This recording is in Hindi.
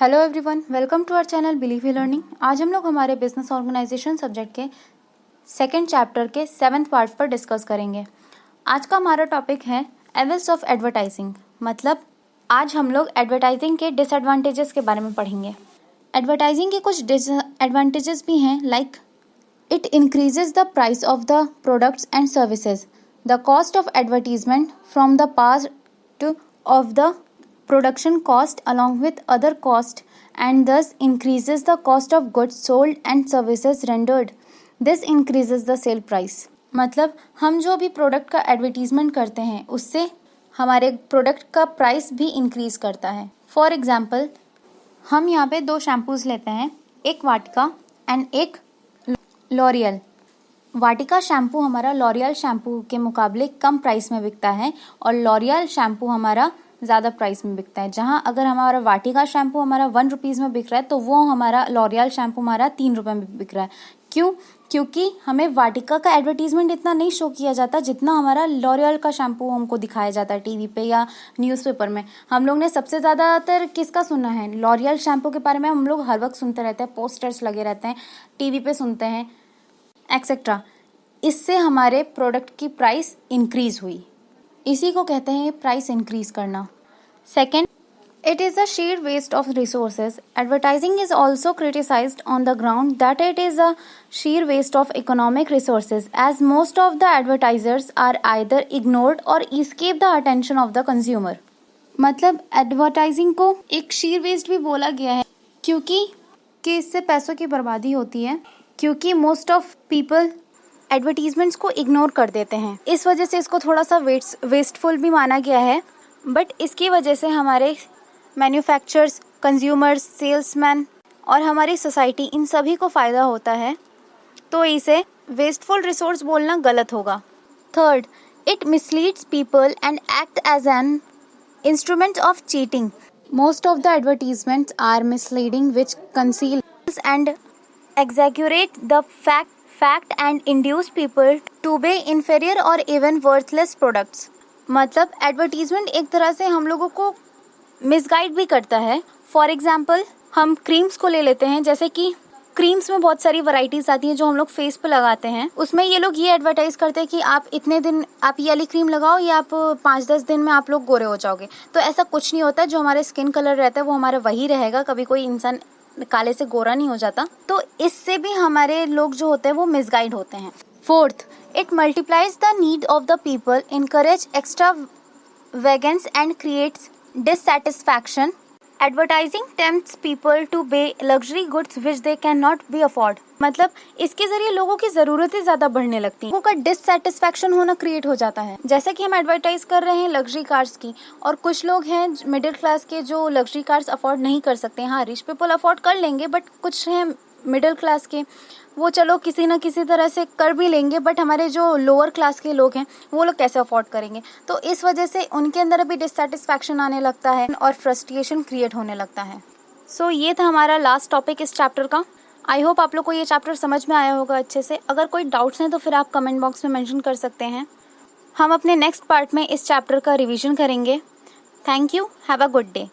Hello everyone, welcome to our channel believe in learning. आज हम लोग हमारे बिजनेस ऑर्गेनाइजेशन सब्जेक्ट के सेकंड चैप्टर के 7th पार्ट पर डिस्कस करेंगे। आज का हमारा टॉपिक है एविल्स ऑफ एडवर्टाइजिंग। मतलब आज हम लोग एडवर्टाइजिंग के डिसएडवांटेजेस के बारे में पढ़ेंगे। एडवर्टाइजिंग के कुछ डिसएडवांटेजेस भी हैं, like it increases the price of the products and services, the cost of advertisement from the part of the production cost along with other cost and thus increases the cost of goods sold and services rendered. This increases the sale price. मतलब हम जो भी प्रोडक्ट का एडवर्टीजमेंट करते हैं उससे हमारे प्रोडक्ट का प्राइस भी इंक्रीज करता है। फॉर एग्जाम्पल हम यहाँ पे 2 शैम्पूज लेते हैं, एक वाटिका एंड एक लॉरियल। वाटिका शैम्पू हमारा लॉरियल शैम्पू के मुकाबले कम प्राइस में बिकता है और लॉरियल शैम्पू हमारा ज़्यादा प्राइस में बिकता है। जहाँ अगर हमारा वाटिका शैम्पू हमारा 1 रुपीज़ में बिक रहा है तो वो हमारा लॉरियल शैम्पू हमारा 3 रुपये में बिक रहा है। क्यों? क्योंकि हमें वाटिका का एडवर्टीजमेंट इतना नहीं शो किया जाता जितना हमारा लॉरियल का शैम्पू हमको दिखाया जाता है टीवी पे या न्यूज़पेपर में। हम लोग ने सबसे ज़्यादातर किसका सुना है? लॉरियल शैम्पू के बारे में हम लोग हर वक्त सुनते रहते हैं, पोस्टर्स लगे रहते हैं, टीवी पे सुनते हैं एक्सेट्रा। इससे हमारे प्रोडक्ट की प्राइस इंक्रीज हुई, इसी को कहते हैं प्राइस इंक्रीज करना। Second, it is a sheer waste of resources. Advertising is also criticized on the ground that it is a sheer waste of economic resources, as most of the advertisers are either ignored or escape the attention of the consumer. मतलब एडवर्टाइजिंग को एक शीर वेस्ट भी बोला गया है क्योंकि इससे पैसों की बर्बादी होती है, क्योंकि मोस्ट ऑफ पीपल एडवर्टीजमेंट्स को इग्नोर कर देते हैं। इस वजह से इसको थोड़ा सा वेस्टफुल भी माना गया है, बट इसकी वजह से हमारे मैन्युफैक्चरर्स, कंज्यूमर्स, सेल्समैन और हमारी सोसाइटी इन सभी को फ़ायदा होता है, तो इसे वेस्टफुल रिसोर्स बोलना गलत होगा। Third, it misleads people and act as an instrument of cheating. Most of the advertisements are misleading which conceals and exaggerate the fact and induce people to buy inferior or even worthless products. मतलब एडवर्टीजमेंट एक तरह से हम लोगों को मिसगाइड भी करता है। फॉर एग्जाम्पल हम क्रीम्स को ले लेते हैं, जैसे कि क्रीम्स में बहुत सारी वैरायटीज आती हैं जो हम लोग फेस पे लगाते हैं। उसमें ये लोग ये एडवर्टाइज करते हैं कि आप इतने दिन आप ये वाली क्रीम लगाओ या आप 5-10 दिन में आप लोग गोरे हो जाओगे। तो ऐसा कुछ नहीं होता, जो हमारे स्किन कलर रहता है वो हमारा वही रहेगा, कभी कोई इंसान काले से गोरा नहीं हो जाता। तो इससे भी हमारे लोग जो होते हैं वो मिसगाइड होते हैं। Fourth, it multiplies the need of the people, encourage extravagance and creates dissatisfaction. Advertising tempts people to buy luxury goods which they can not be afford. मतलब इसके जरिए लोगों की ज़रूरतें ज़्यादा बढ़ने लगती हैं, लोगों का डिससैटिस्फैक्शन होना क्रिएट हो जाता है। जैसे कि हम एडवर्टाइज कर रहे हैं लग्जरी कार्स की, और कुछ लोग हैं मिडिल क्लास के जो लग्जरी कार्स अफोर्ड नहीं कर सकते। हाँ, रिच पीपल अफोर्ड कर लेंगे, बट कुछ हैं मिडिल क्लास के, वो चलो किसी न किसी तरह से कर भी लेंगे, बट हमारे जो लोअर क्लास के लोग हैं वो लोग कैसे अफोर्ड करेंगे? तो इस वजह से उनके अंदर भी डिससैटिस्फैक्शन आने लगता है और फ्रस्ट्रेशन क्रिएट होने लगता है। सो ये था हमारा लास्ट टॉपिक इस चैप्टर का। आई होप आप लोग को ये चैप्टर समझ में आया होगा अच्छे से। अगर कोई डाउट्स हैं तो फिर आप कमेंट बॉक्स में मेंशन कर सकते हैं। हम अपने नेक्स्ट पार्ट में इस चैप्टर का रिवीजन करेंगे। Thank you, have a good day.